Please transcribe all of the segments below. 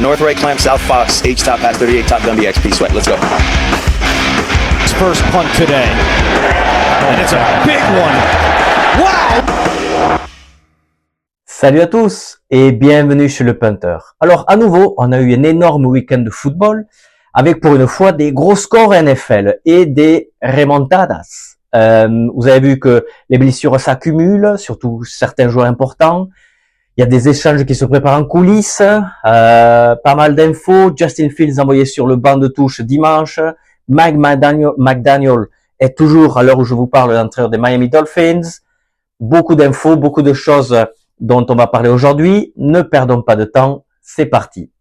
North right clamp, south fox, H top pass, 38 top gun BXP sweat. Let's go. First punt today. And it's a big one. Wow! Salut à tous et bienvenue chez le Punter. Alors à nouveau, on a eu un énorme week-end de football avec pour une fois des gros scores NFL et des remontadas. Vous avez vu que les blessures s'accumulent, surtout certains joueurs importants. Il y a des échanges qui se préparent en coulisses, pas mal d'infos. Justin Fields envoyé sur le banc de touche dimanche. Mike McDaniel est toujours, à l'heure où je vous parle, l'entraîneur des Miami Dolphins. Beaucoup d'infos, beaucoup de choses dont on va parler aujourd'hui. Ne perdons pas de temps, c'est parti.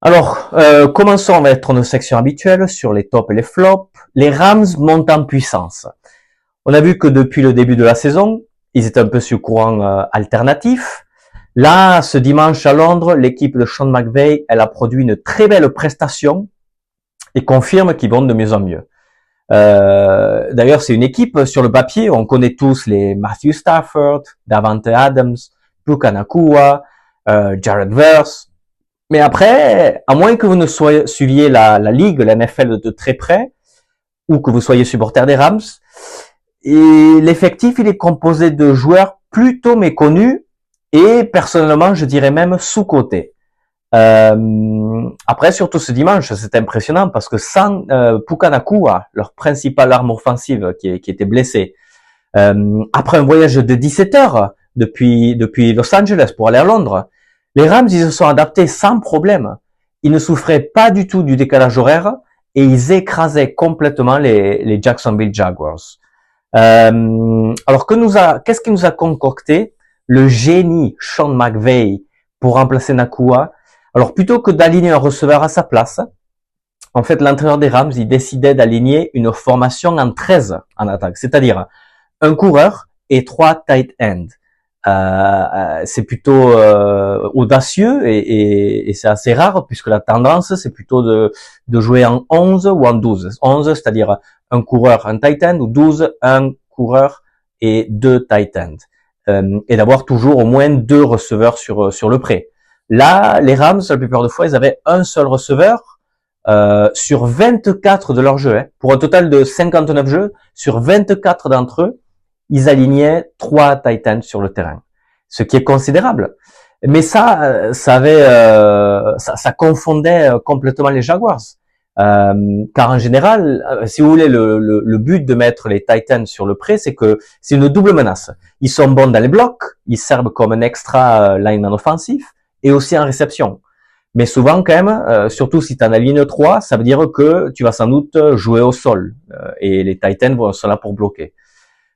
Alors, commençons avec notre section habituelle sur les tops et les flops. Les Rams montent en puissance. On a vu que depuis le début de la saison, ils étaient un peu sur courant alternatif. Là, ce dimanche à Londres, l'équipe de Sean McVay, elle a produit une très belle prestation et confirme qu'ils vont de mieux en mieux. D'ailleurs, c'est une équipe sur le papier, on connaît tous les Matthew Stafford, Davante Adams, Puka Nacua, Jared Verse. Mais après, à moins que vous ne suiviez la ligue, la NFL de très près, ou que vous soyez supporter des Rams, et l'effectif, il est composé de joueurs plutôt méconnus et personnellement, je dirais même sous-cotés. Après, surtout ce dimanche, c'est impressionnant parce que sans Puka Nacua, leur principale arme offensive qui était blessée, après un voyage de 17 heures depuis Los Angeles pour aller à Londres, les Rams, ils se sont adaptés sans problème. Ils ne souffraient pas du tout du décalage horaire et ils écrasaient complètement les Jacksonville Jaguars. Alors qu'est-ce qui nous a concocté le génie Sean McVay pour remplacer Nacua? Alors plutôt que d'aligner un receveur à sa place, en fait l'entraîneur des Rams, il décidait d'aligner une formation en 13 en attaque, c'est-à-dire un coureur et 3 tight ends. C'est plutôt audacieux et c'est assez rare puisque la tendance c'est plutôt de jouer en 11 ou en 12. 11 c'est-à-dire un coureur, un tight end, ou 12, un coureur et 2 tight ends. Et d'avoir toujours au moins 2 receveurs sur le prêt. Là, les Rams, la plupart des fois, ils avaient un seul receveur sur 24 de leur jeu. Hein. Pour un total de 59 jeux, sur 24 d'entre eux, ils alignaient 3 tight ends sur le terrain. Ce qui est considérable. Mais ça confondait complètement les Jaguars. Car en général, si vous voulez, le but de mettre les tight ends sur le prêt, c'est que c'est une double menace. Ils sont bons dans les blocs, ils servent comme un extra lineman offensif, et aussi en réception. Mais souvent quand même, surtout si tu en as ligne 3, ça veut dire que tu vas sans doute jouer au sol, et les tight ends sont là pour bloquer.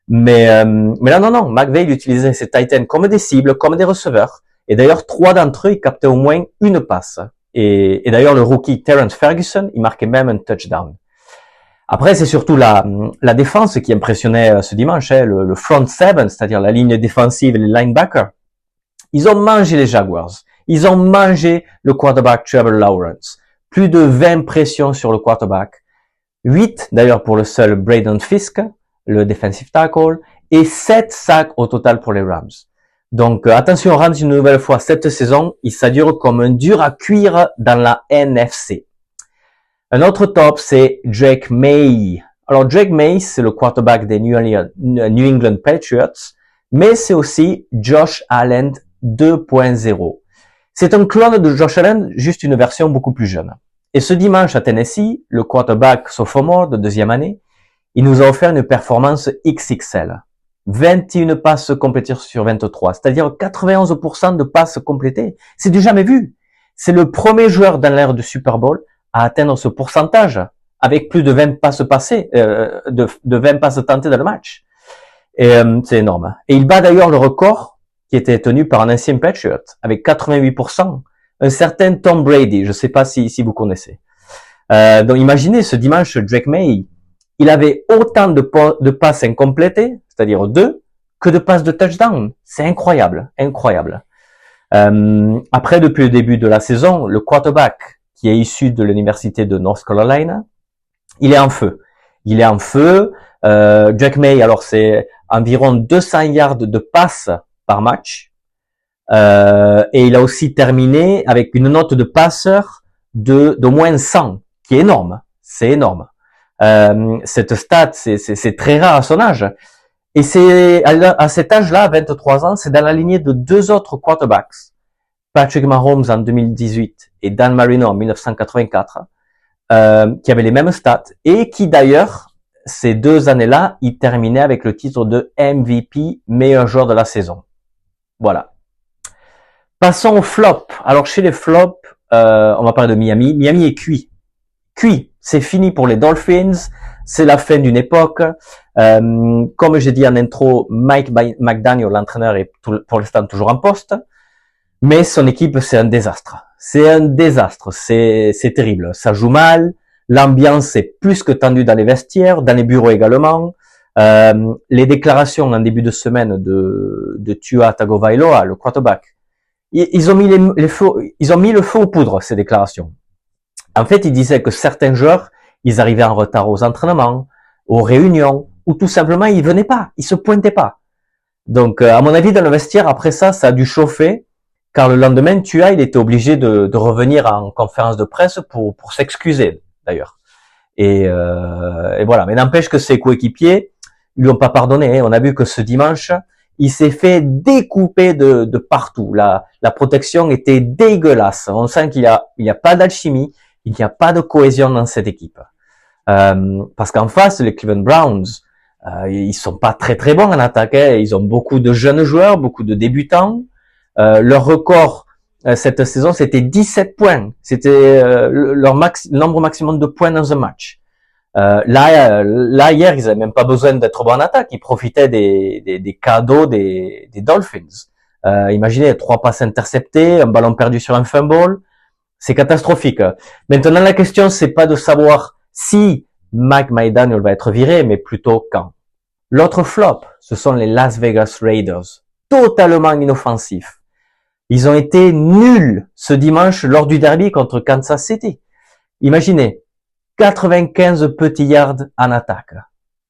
Mais là non, McVay il utilisait ses tight ends comme des cibles, comme des receveurs, et d'ailleurs 3 d'entre eux, ils captaient au moins une passe. Et d'ailleurs, le rookie Terrence Ferguson, il marquait même un touchdown. Après, c'est surtout la défense qui impressionnait ce dimanche, hein, le front seven, c'est-à-dire la ligne défensive et les linebackers. Ils ont mangé les Jaguars. Ils ont mangé le quarterback Trevor Lawrence. Plus de 20 pressions sur le quarterback. 8, d'ailleurs, pour le seul Braden Fisk, le defensive tackle, et 7 sacs au total pour les Rams. Donc attention aux Rams une nouvelle fois cette saison, ils s'adurent comme un dur à cuire dans la NFC. Un autre top, c'est Drake May. Alors Drake May, c'est le quarterback des New England Patriots, mais c'est aussi Josh Allen 2.0. C'est un clone de Josh Allen, juste une version beaucoup plus jeune. Et ce dimanche à Tennessee, le quarterback sophomore de 2e année, il nous a offert une performance XXL. 21 passes complétées sur 23, c'est-à-dire 91% de passes complétées. C'est du jamais vu. C'est le premier joueur dans l'ère du Super Bowl à atteindre ce pourcentage, avec plus de 20 passes passées, de 20 passes tentées dans le match. Et c'est énorme. Et il bat d'ailleurs le record qui était tenu par un ancien Patriot, avec 88%, un certain Tom Brady. Je ne sais pas si vous connaissez. Donc imaginez ce dimanche, Drake May, il avait autant de passes incomplétées, c'est-à-dire 2, que de passes de touchdown. C'est incroyable, incroyable. Après, depuis le début de la saison, le quarterback qui est issu de l'université de North Carolina, il est en feu. Il est en feu. Drake May, alors c'est environ 200 yards de passe par match. Et il a aussi terminé avec une note de passeur d'au moins 100, qui est énorme. C'est énorme. Cette stat, c'est très rare à son âge. Et c'est à cet âge-là, à 23 ans, c'est dans la lignée de deux autres quarterbacks, Patrick Mahomes en 2018 et Dan Marino en 1984, qui avaient les mêmes stats et qui d'ailleurs, ces 2 années-là, ils terminaient avec le titre de MVP, meilleur joueur de la saison. Voilà. Passons au flop. Alors chez les flops, on va parler de Miami. Miami est cuit. Cuit. C'est fini pour les Dolphins. C'est la fin d'une époque. Comme j'ai dit en intro, Mike McDaniel, l'entraîneur, est pour l'instant toujours en poste. Mais son équipe, c'est un désastre. C'est un désastre. C'est terrible. Ça joue mal. L'ambiance est plus que tendue dans les vestiaires, dans les bureaux également. Les déclarations en début de semaine de Tua Tagovailoa, le quarterback, ils ont mis ils ont mis le feu aux poudres, ces déclarations. En fait, ils disaient que certains joueurs, ils arrivaient en retard aux entraînements, aux réunions, ou tout simplement, ils venaient pas, ils se pointaient pas. Donc, à mon avis, dans le vestiaire, après ça a dû chauffer, car le lendemain, Tua, il était obligé de revenir en conférence de presse pour s'excuser, d'ailleurs. Et voilà. Mais n'empêche que ses coéquipiers, ils lui ont pas pardonné. On a vu que ce dimanche, il s'est fait découper de partout. La protection était dégueulasse. On sent qu'il y a pas d'alchimie, il n'y a pas de cohésion dans cette équipe. Parce qu'en face, les Cleveland Browns, ils sont pas très très bons en attaque. Hein. Ils ont beaucoup de jeunes joueurs, beaucoup de débutants. Leur record cette saison, c'était 17 points. C'était leur nombre maximum de points dans un match. Là hier, ils n'avaient même pas besoin d'être bons en attaque. Ils profitaient des cadeaux des Dolphins. Imaginez 3 passes interceptées, un ballon perdu sur un fumble. C'est catastrophique. Maintenant, la question, c'est pas de savoir si Mike McDaniel va être viré, mais plutôt quand. L'autre flop, ce sont les Las Vegas Raiders. Totalement inoffensifs. Ils ont été nuls ce dimanche lors du derby contre Kansas City. Imaginez, 95 petits yards en attaque.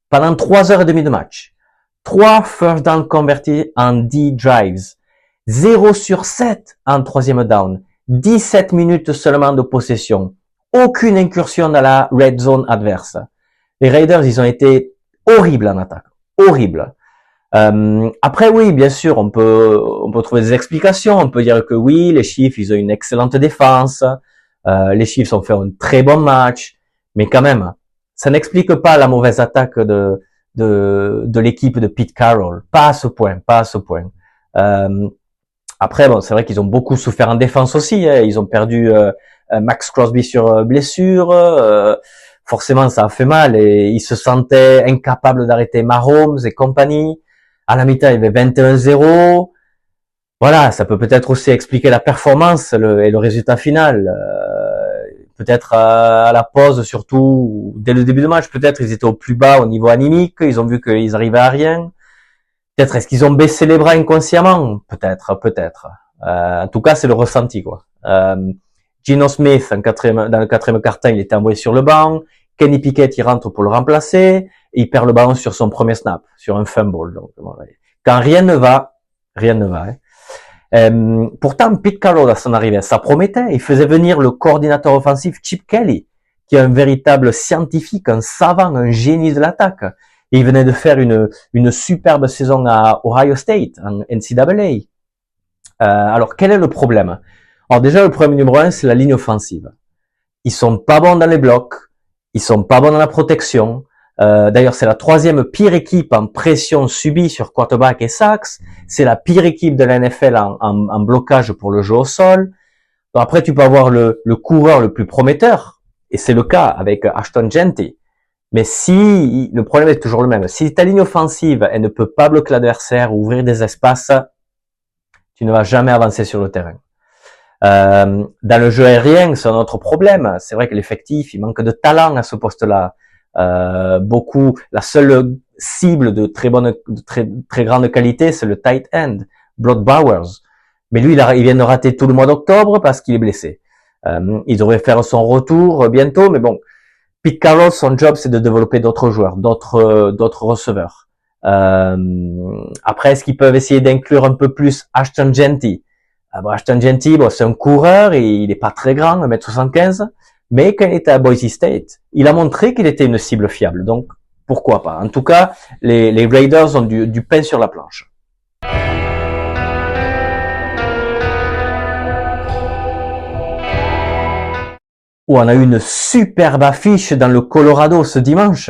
Pendant 3h30 de match. 3 first down convertis en 10 drives. 0 sur 7 en 3e down. 17 minutes seulement de possession. Aucune incursion dans la red zone adverse. Les Raiders, ils ont été horribles en attaque. Horribles. Après, oui, bien sûr, on peut trouver des explications. On peut dire que oui, les Chiefs, ils ont une excellente défense. Les Chiefs ont fait un très bon match. Mais quand même, ça n'explique pas la mauvaise attaque de l'équipe de Pete Carroll. Pas à ce point, pas à ce point. Après, bon, c'est vrai qu'ils ont beaucoup souffert en défense aussi. Hein. Ils ont perdu Max Crosby sur blessure. Forcément, ça a fait mal et ils se sentaient incapables d'arrêter Mahomes et compagnie. À la mi-temps, il y avait 21-0. Voilà, ça peut peut-être aussi expliquer la performance et le résultat final. Peut-être à la pause, surtout dès le début de match, peut-être ils étaient au plus bas au niveau anémique. Ils ont vu qu'ils arrivaient à rien. Peut-être est-ce qu'ils ont baissé les bras inconsciemment? Peut-être. En tout cas, c'est le ressenti, quoi. Geno Smith, dans le 4e quart-temps, il était envoyé sur le banc. Kenny Pickett, il rentre pour le remplacer. Et il perd le ballon sur son premier snap, sur un fumble. Donc, voilà. Quand rien ne va. Hein. Pourtant, Pete Carroll, à son arrivée, ça promettait. Il faisait venir le coordinateur offensif Chip Kelly, qui est un véritable scientifique, un savant, un génie de l'attaque. Et il venait de faire une superbe saison à Ohio State, en NCAA. Alors, quel est le problème? Alors déjà, le problème numéro 1, c'est la ligne offensive. Ils sont pas bons dans les blocs, ils sont pas bons dans la protection. D'ailleurs, c'est la 3e pire équipe en pression subie sur quarterback et sacks. C'est la pire équipe de la NFL en blocage pour le jeu au sol. Donc après, tu peux avoir le coureur le plus prometteur, et c'est le cas avec Ashton Jeanty. Mais si, le problème est toujours le même, si ta ligne offensive, elle ne peut pas bloquer l'adversaire ou ouvrir des espaces, tu ne vas jamais avancer sur le terrain. Dans le jeu aérien, c'est un autre problème. C'est vrai que l'effectif, il manque de talent à ce poste-là. La seule cible de très grande qualité, c'est le tight end, Brock Bowers. Mais lui, il vient de rater tout le mois d'octobre parce qu'il est blessé. Il devrait faire son retour bientôt, mais bon, Pete Carroll, son job, c'est de développer d'autres joueurs, d'autres receveurs. Après, est-ce qu'ils peuvent essayer d'inclure un peu plus Ashton Jeanty? Ashton Jeanty, c'est un coureur et il est pas très grand, 1m75, mais quand il était à Boise State, il a montré qu'il était une cible fiable. Donc, pourquoi pas? En tout cas, les Raiders ont du pain sur la planche. On a eu une superbe affiche dans le Colorado ce dimanche.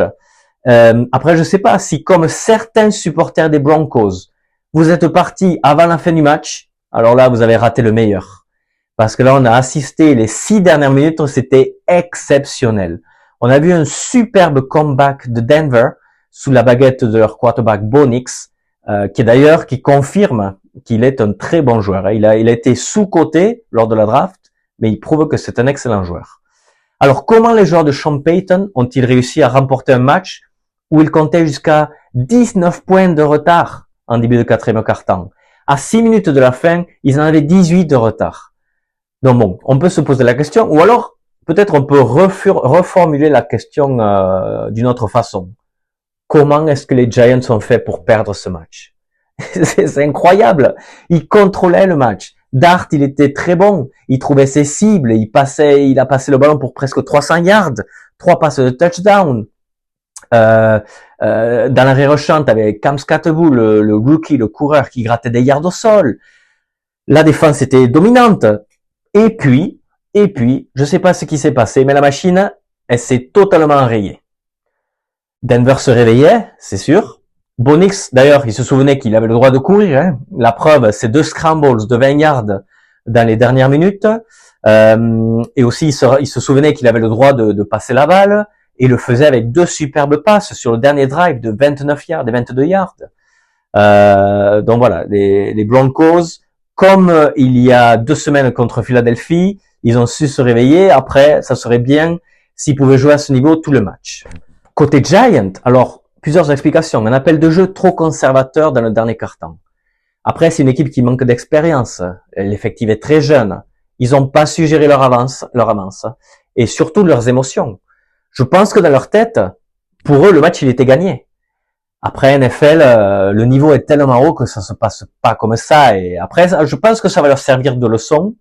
Après, je sais pas si, comme certains supporters des Broncos, vous êtes partis avant la fin du match, alors là, vous avez raté le meilleur. Parce que là, on a assisté les 6 dernières minutes, c'était exceptionnel. On a vu un superbe comeback de Denver sous la baguette de leur quarterback Bo Nix, qui confirme qu'il est un très bon joueur. Il a été sous-coté lors de la draft, mais il prouve que c'est un excellent joueur. Alors, comment les joueurs de Sean Payton ont-ils réussi à remporter un match où ils comptaient jusqu'à 19 points de retard en début de quatrième quart-temps? À 6 minutes de la fin, ils en avaient 18 de retard. Donc bon, on peut se poser la question, ou alors peut-être on peut reformuler la question d'une autre façon. Comment est-ce que les Giants ont fait pour perdre ce match? C'est incroyable. Ils contrôlaient le match. Dart, il était très bon. Il trouvait ses cibles. Il a passé le ballon pour presque 300 yards. 3 passes de touchdown. Dans l'arrêt rushant, avec Cam Skattebo, le rookie, le coureur qui grattait des yards au sol. La défense était dominante. Et puis, je sais pas ce qui s'est passé, mais la machine, elle s'est totalement enrayée. Denver se réveillait, c'est sûr. Bo Nix, d'ailleurs, il se souvenait qu'il avait le droit de courir. Hein. La preuve, c'est 2 scrambles de 20 yards dans les dernières minutes. Et aussi, il se souvenait qu'il avait le droit de passer la balle. Et le faisait avec 2 superbes passes sur le dernier drive de 29 yards et 22 yards. Donc voilà, les Broncos, comme il y a 2 semaines contre Philadelphie, ils ont su se réveiller. Après, ça serait bien s'ils pouvaient jouer à ce niveau tout le match. Côté Giant, alors, plusieurs explications. Un appel de jeu trop conservateur dans le dernier quart-temps. Après, c'est une équipe qui manque d'expérience. L'effectif est très jeune. Ils n'ont pas su gérer leur avance. Et surtout leurs émotions. Je pense que dans leur tête, pour eux, le match, il était gagné. Après, NFL, le niveau est tellement haut que ça se passe pas comme ça. Et après, je pense que ça va leur servir de leçon.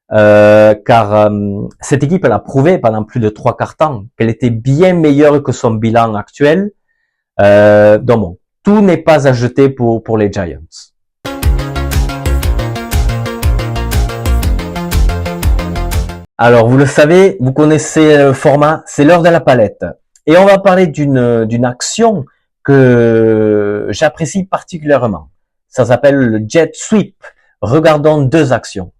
Car cette équipe, elle a prouvé pendant plus de 3 quarts-temps qu'elle était bien meilleure que son bilan actuel. Donc bon, tout n'est pas à jeter pour les Giants. Alors, vous le savez, vous connaissez le format, c'est l'heure de la palette. Et on va parler d'une action que j'apprécie particulièrement. Ça s'appelle le jet sweep. Regardons 2 actions.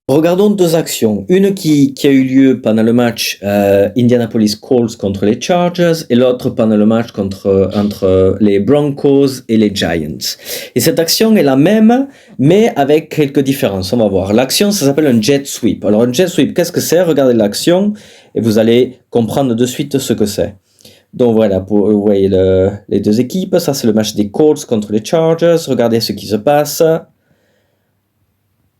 Regardons 2 actions. Une qui a eu lieu pendant le match Indianapolis Colts contre les Chargers et l'autre pendant le match entre les Broncos et les Giants. Et cette action est la même, mais avec quelques différences. On va voir. L'action, ça s'appelle un jet sweep. Alors un jet sweep, qu'est-ce que c'est? Regardez l'action et vous allez comprendre de suite ce que c'est. Donc voilà, vous voyez les 2 équipes. Ça, c'est le match des Colts contre les Chargers. Regardez ce qui se passe.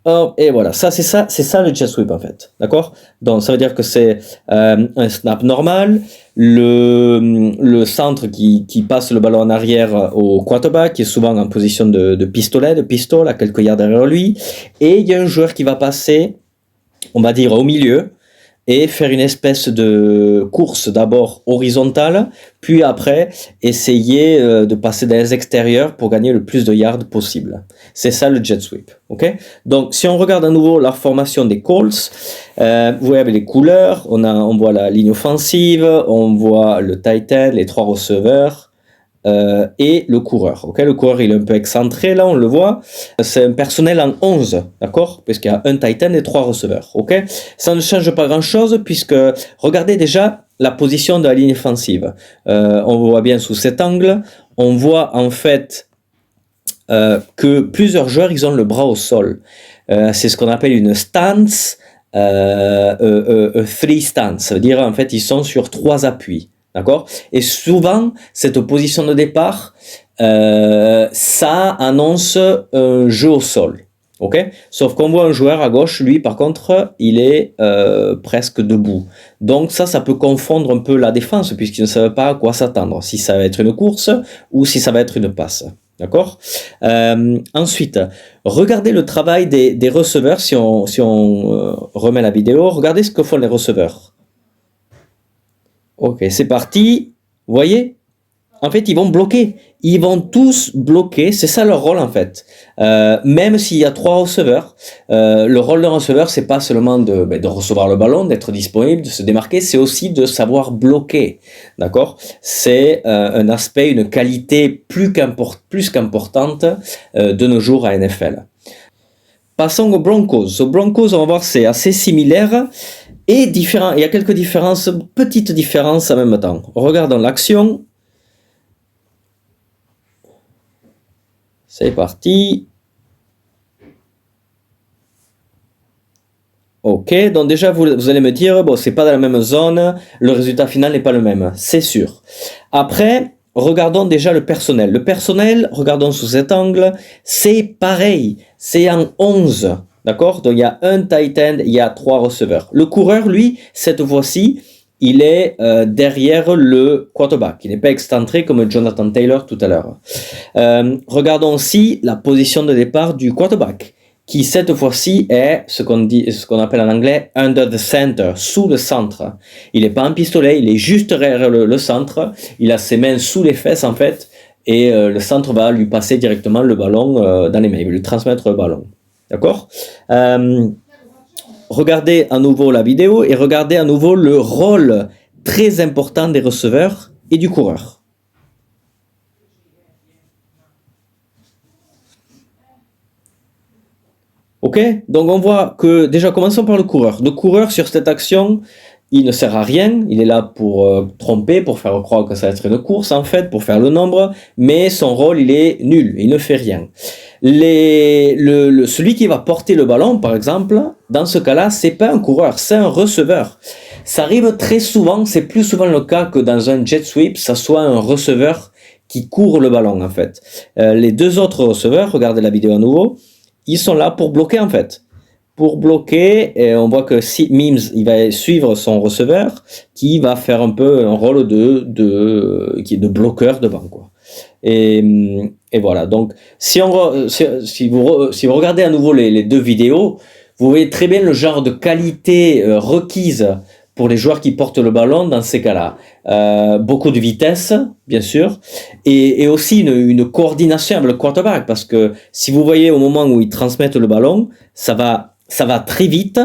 Oh, et voilà, c'est ça le jet sweep en fait, d'accord? Donc ça veut dire que c'est un snap normal, le centre qui passe le ballon en arrière au quarterback, qui est souvent en position de pistol à quelques yards derrière lui, et il y a un joueur qui va passer, on va dire au milieu, et faire une espèce de course d'abord horizontale, puis après essayer de passer dans les extérieurs pour gagner le plus de yards possible. C'est ça le jet sweep. Okay? Donc si on regarde à nouveau la formation des Colts, vous voyez avec les couleurs, on voit la ligne offensive, on voit le tight end, les 3 receveurs, et le coureur. Okay? Le coureur il est un peu excentré là, on le voit. C'est un personnel en 11, d'accord? Puisqu'il y a un tight end et 3 receveurs. Okay? Ça ne change pas grand chose puisque regardez déjà la position de la ligne offensive. On voit bien sous cet angle, on voit en fait que plusieurs joueurs ils ont le bras au sol. C'est ce qu'on appelle une stance, three stance. Ça veut dire en fait ils sont sur 3 appuis. D'accord? Et souvent, cette position de départ, ça annonce un jeu au sol. Ok? Sauf qu'on voit un joueur à gauche, lui, par contre, il est presque debout. Donc ça peut confondre un peu la défense, puisqu'ils ne savent pas à quoi s'attendre, si ça va être une course ou si ça va être une passe. D'accord? Ensuite, regardez le travail des receveurs, si on remet la vidéo, regardez ce que font les receveurs. Ok, c'est parti. Vous voyez? En fait, ils vont bloquer. Ils vont tous bloquer. C'est ça leur rôle, en fait. Même s'il y a 3 receveurs, le rôle d'un receveur, c'est pas seulement de recevoir le ballon, d'être disponible, de se démarquer, c'est aussi de savoir bloquer. D'accord? C'est un aspect, une qualité plus qu'importante de nos jours à NFL. Passons aux Broncos. Aux Broncos, on va voir, c'est assez similaire et différent. Il y a quelques différences, petites différences en même temps. Regardons l'action. C'est parti. Ok, donc déjà vous allez me dire, bon, c'est pas dans la même zone, le résultat final n'est pas le même, c'est sûr. Après, regardons déjà le personnel. Le personnel, regardons sous cet angle, c'est pareil, c'est en 11, d'accord? Donc il y a un tight end, il y a 3 receveurs. Le coureur, lui, cette fois-ci, il est derrière le quarterback. Il n'est pas excentré comme Jonathan Taylor tout à l'heure. Regardons aussi la position de départ du quarterback, qui cette fois-ci est ce qu'on appelle en anglais under the center, sous le centre. Il n'est pas en pistolet, il est juste derrière le centre. Il a ses mains sous les fesses en fait, et le centre va lui passer directement le ballon dans les mains, il va lui transmettre le ballon. D'accord? Regardez à nouveau la vidéo et regardez à nouveau le rôle très important des receveurs et du coureur. Ok? Donc on voit que, déjà commençons par le coureur. Le coureur sur cette action, il ne sert à rien, il est là pour tromper, pour faire croire que ça va être une course en fait, pour faire le nombre, mais son rôle il est nul, il ne fait rien. Celui qui va porter le ballon, par exemple, dans ce cas-là, c'est pas un coureur, c'est un receveur. Ça arrive très souvent, c'est plus souvent le cas que dans un jet sweep, ça soit un receveur qui court le ballon en fait. Les 2 autres receveurs, regardez la vidéo à nouveau, ils sont là pour bloquer en fait. Pour bloquer, et on voit que si Mims, il va suivre son receveur, qui va faire un peu un rôle de bloqueur devant quoi. Et voilà. Donc, si vous regardez à nouveau les 2 vidéos, vous voyez très bien le genre de qualité requise pour les joueurs qui portent le ballon dans ces cas-là. Beaucoup de vitesse, bien sûr, et aussi une coordination avec le quarterback, parce que si vous voyez au moment où ils transmettent le ballon, ça va très vite.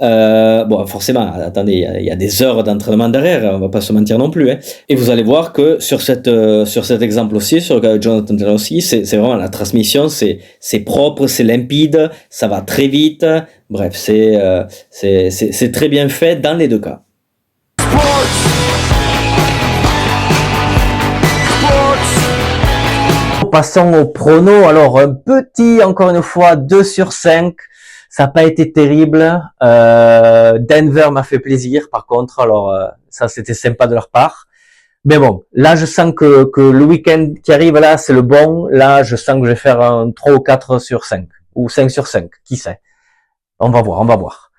Bon, forcément, attendez, il y a des heures d'entraînement derrière, on va pas se mentir non plus. Hein. Et vous allez voir que sur cet exemple aussi, sur Jonathan Taylor aussi, c'est vraiment la transmission, c'est propre, c'est limpide, ça va très vite. Bref, c'est très bien fait dans les 2 cas. Passons au prono. Alors, un petit, encore une fois, 2 sur 5. Ça n'a pas été terrible. Denver m'a fait plaisir, par contre. Alors, ça, c'était sympa de leur part. Mais bon, là, je sens que le week-end qui arrive, là, c'est le bon. Là, je sens que je vais faire un 3 ou 4 sur 5. Ou 5 sur 5. Qui sait? On va voir.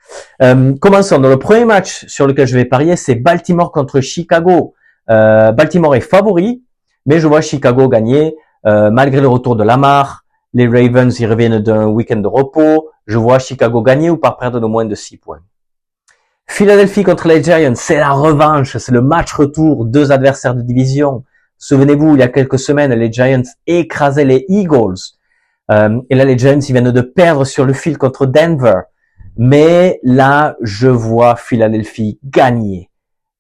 Commençons. Dans le premier match sur lequel je vais parier, c'est Baltimore contre Chicago. Baltimore est favori, mais je vois Chicago gagner, malgré le retour de Lamar. Les Ravens, ils reviennent d'un week-end de repos. Je vois Chicago gagner ou pas perdre de moins de 6 points. Philadelphie contre les Giants, c'est la revanche, c'est le match retour, 2 adversaires de division. Souvenez-vous, il y a quelques semaines, les Giants écrasaient les Eagles. Et là, les Giants, ils viennent de perdre sur le fil contre Denver. Mais là, je vois Philadelphie gagner.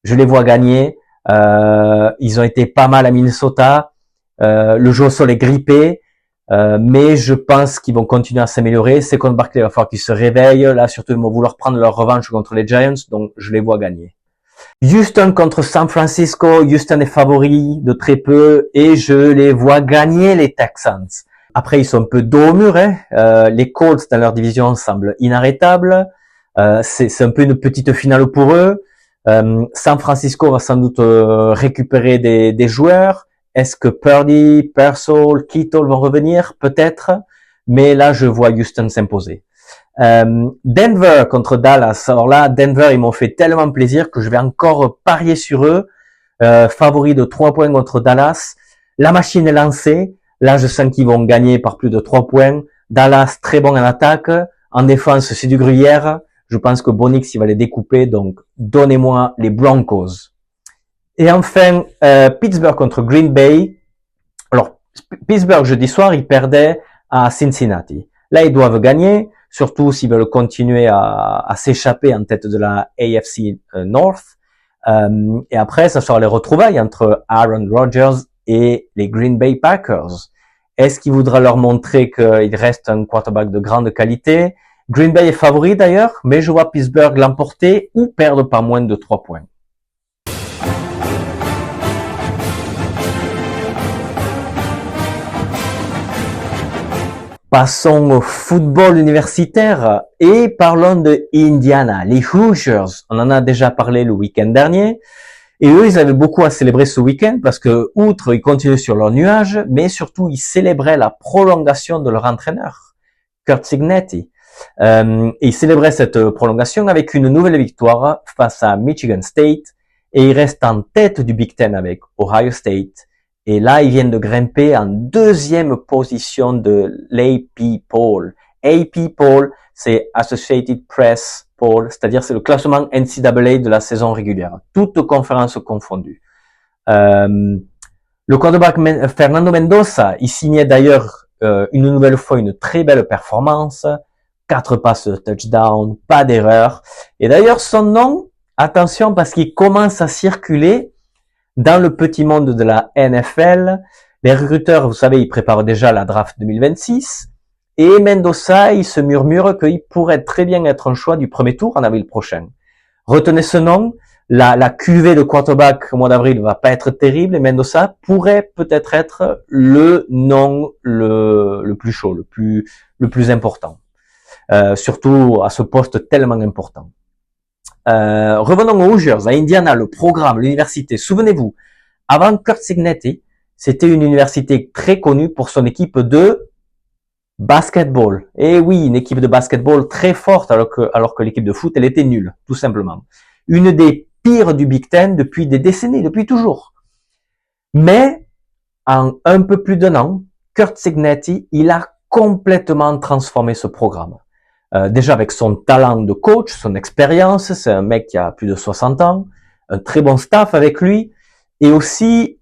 Je les vois gagner. Ils ont été pas mal à Minnesota. Le jeu au sol est grippé. Mais je pense qu'ils vont continuer à s'améliorer. Saquon Barkley, il va falloir qu'ils se réveillent. Là, surtout, ils vont vouloir prendre leur revanche contre les Giants. Donc, je les vois gagner. Houston contre San Francisco. Houston est favori de très peu. Et je les vois gagner, les Texans. Après, ils sont un peu dos au mur. Hein. Les Colts, dans leur division, semblent inarrêtables. C'est un peu une petite finale pour eux. San Francisco va sans doute récupérer des joueurs. Est-ce que Purdy, Purcell, Kittle vont revenir? Peut-être. mais là, je vois Houston s'imposer. Denver contre Dallas. Alors là, Denver, ils m'ont fait tellement plaisir que je vais encore parier sur eux. Favori de 3 points contre Dallas. La machine est lancée. Là, je sens qu'ils vont gagner par plus de 3 points. Dallas, très bon en attaque. En défense, c'est du gruyère. Je pense que Bonix, il va les découper. Donc, donnez-moi les Broncos. Et enfin, Pittsburgh contre Green Bay. Alors, Pittsburgh, jeudi soir, ils perdaient à Cincinnati. Là, ils doivent gagner, surtout s'ils veulent continuer à s'échapper en tête de la AFC North. Et après, ça sera les retrouvailles entre Aaron Rodgers et les Green Bay Packers. Est-ce qu'il voudra leur montrer qu'il reste un quarterback de grande qualité? Green Bay est favori d'ailleurs, mais je vois Pittsburgh l'emporter ou perdre par moins de 3 points. Passons au football universitaire et parlons de Indiana, les Hoosiers. On en a déjà parlé le week-end dernier. Et eux, ils avaient beaucoup à célébrer ce week-end parce que, outre, ils continuaient sur leur nuage, mais surtout, ils célébraient la prolongation de leur entraîneur, Curt Cignetti. Et ils célébraient cette prolongation avec une nouvelle victoire face à Michigan State. Et ils restent en tête du Big Ten avec Ohio State. Et là, ils viennent de grimper en deuxième position de l'AP Poll. AP Poll, c'est Associated Press Poll, c'est-à-dire c'est le classement NCAA de la saison régulière, toutes conférences confondues. Le quarterback Fernando Mendoza, il signait d'ailleurs une nouvelle fois une très belle performance, 4 passes de touchdown, pas d'erreur. Et d'ailleurs, son nom, attention parce qu'il commence à circuler dans le petit monde de la NFL. Les recruteurs, vous savez, ils préparent déjà la draft 2026. Et Mendoza, il se murmure qu'il pourrait très bien être un choix du premier tour en avril prochain. Retenez ce nom. La cuvée de quarterback au mois d'avril va pas être terrible et Mendoza pourrait peut-être être le nom le plus chaud, le plus important. Surtout à ce poste tellement important. Revenons aux Hoosiers, à Indiana, le programme, l'université. Souvenez-vous, avant Curt Cignetti, c'était une université très connue pour son équipe de basketball. Et oui, une équipe de basketball très forte alors que l'équipe de foot, elle était nulle, tout simplement. Une des pires du Big Ten depuis des décennies, depuis toujours. Mais, en un peu plus d'1 an, Curt Cignetti, il a complètement transformé ce programme. Déjà avec son talent de coach, son expérience, c'est un mec qui a plus de 60 ans, un très bon staff avec lui, et aussi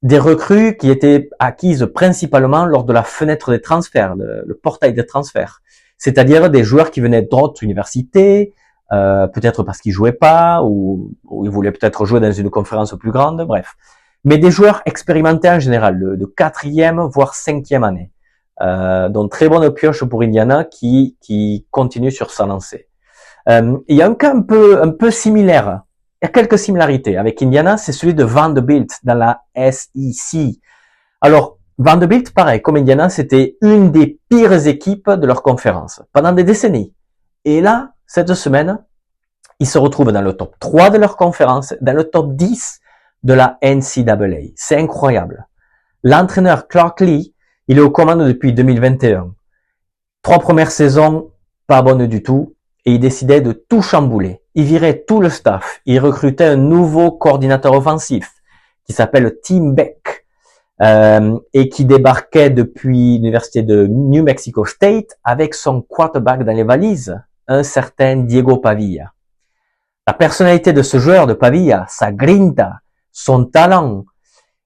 des recrues qui étaient acquises principalement lors de la fenêtre des transferts, le portail des transferts. C'est-à-dire des joueurs qui venaient d'autres universités, peut-être parce qu'ils jouaient pas, ou ils voulaient peut-être jouer dans une conférence plus grande, bref. Mais des joueurs expérimentés en général, de 4e, voire 5e année. Donc très bonne pioche pour Indiana qui continue sur sa lancée. Il y a un cas un peu similaire. Il y a quelques similarités avec Indiana, c'est celui de Vanderbilt dans la SEC. Alors Vanderbilt, pareil, comme Indiana, c'était une des pires équipes de leur conférence pendant des décennies. Et là, cette semaine, ils se retrouvent dans le top 3 de leur conférence, dans le top 10 de la NCAA. C'est incroyable. L'entraîneur Clark Lee, il est aux commandes depuis 2021. 3 premières saisons, pas bonnes du tout, et il décidait de tout chambouler. Il virait tout le staff. Il recrutait un nouveau coordinateur offensif qui s'appelle Tim Beck et qui débarquait depuis l'université de New Mexico State avec son quarterback dans les valises, un certain Diego Pavia. La personnalité de ce joueur de Pavia, sa grinta, son talent,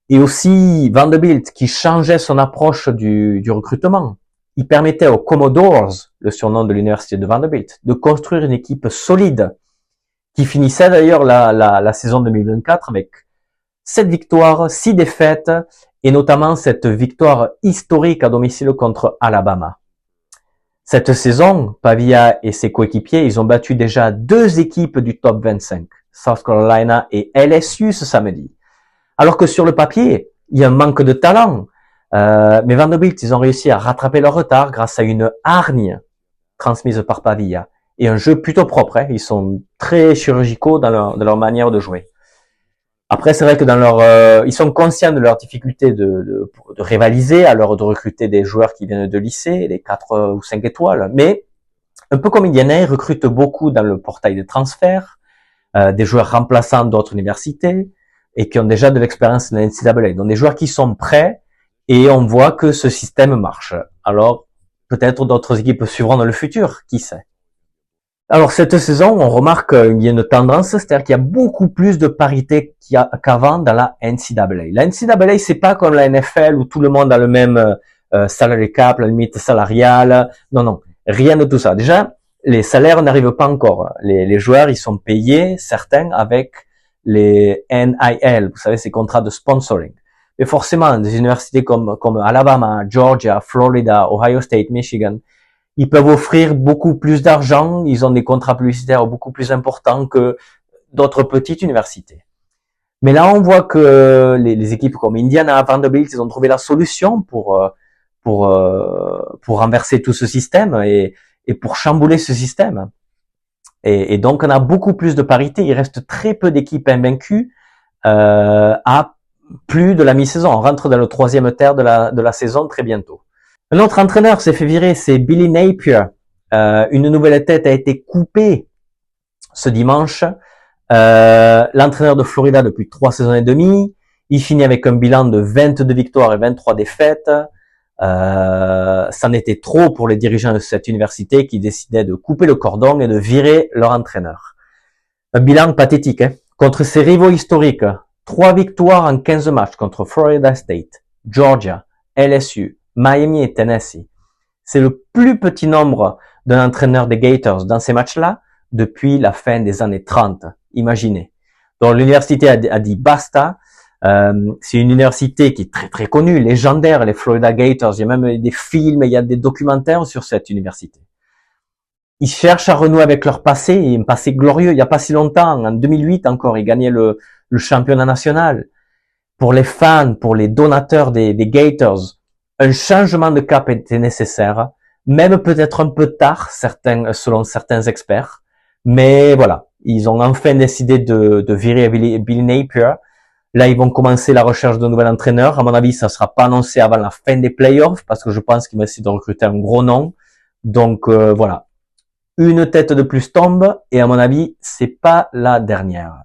et aussi Vanderbilt qui changeait son approche du recrutement. Il permettait aux Commodores, le surnom de l'université de Vanderbilt, de construire une équipe solide qui finissait d'ailleurs la saison 2024 avec 7 victoires, 6 défaites et notamment cette victoire historique à domicile contre Alabama. Cette saison, Pavia et ses coéquipiers, ils ont battu déjà 2 équipes du top 25, South Carolina et LSU ce samedi. Alors que sur le papier, il y a un manque de talent. Mais Vanderbilt, ils ont réussi à rattraper leur retard grâce à une hargne transmise par Pavia et un jeu plutôt propre. Ils sont très chirurgicaux dans leur manière de jouer. Après, c'est vrai que dans ils sont conscients de leur difficulté de rivaliser, alors de recruter des joueurs qui viennent de lycée, les 4 ou 5 étoiles. Mais un peu comme Indiana, ils recrutent beaucoup dans le portail des transferts, des joueurs remplaçants d'autres universités et qui ont déjà de l'expérience dans la NCAA. Donc des joueurs qui sont prêts et on voit que ce système marche. Alors peut-être d'autres équipes suivront dans le futur, qui sait. Alors cette saison, on remarque qu'il y a une tendance, c'est-à-dire qu'il y a beaucoup plus de parité qu'avant dans la NCAA. La NCAA, c'est pas comme la NFL où tout le monde a le même salary cap, la limite salariale. Non, non, rien de tout ça. Déjà, les salaires n'arrivent pas encore. Les joueurs, ils sont payés, certains, avec les NIL, vous savez, ces contrats de sponsoring. Mais forcément, des universités comme Alabama, Georgia, Florida, Ohio State, Michigan, ils peuvent offrir beaucoup plus d'argent, ils ont des contrats publicitaires beaucoup plus importants que d'autres petites universités. Mais là, on voit que les équipes comme Indiana, Vanderbilt, ils ont trouvé la solution pour renverser tout ce système et pour chambouler ce système. Et donc, on a beaucoup plus de parité. Il reste très peu d'équipes invaincues à plus de la mi-saison. On rentre dans le 3e tiers de la saison très bientôt. Un autre entraîneur s'est fait virer, c'est Billy Napier. Une nouvelle tête a été coupée ce dimanche. L'entraîneur de Florida depuis 3 saisons et demie. Il finit avec un bilan de 22 victoires et 23 défaites. C'en était trop pour les dirigeants de cette université qui décidaient de couper le cordon et de virer leur entraîneur. Un bilan pathétique, hein. Contre ses rivaux historiques, 3 victoires en 15 matchs contre Florida State, Georgia, LSU, Miami et Tennessee. C'est le plus petit nombre d'un entraîneur des Gators dans ces matchs-là depuis la fin des années 30. Imaginez. Donc l'université a dit basta. C'est une université qui est très très connue, légendaire, les Florida Gators. Il y a même des films, il y a des documentaires sur cette université. Ils cherchent à renouer avec leur passé, un passé glorieux. Il n'y a pas si longtemps, en 2008 encore, ils gagnaient le championnat national. Pour les fans, pour les donateurs des Gators, un changement de cap était nécessaire, même peut-être un peu tard, selon certains experts. Mais voilà, ils ont enfin décidé de virer Billy Napier. Là, ils vont commencer la recherche d'un nouvel entraîneur. À mon avis, ça sera pas annoncé avant la fin des playoffs, parce que je pense qu'ils vont essayer de recruter un gros nom. Donc voilà, une tête de plus tombe, et à mon avis, c'est pas la dernière.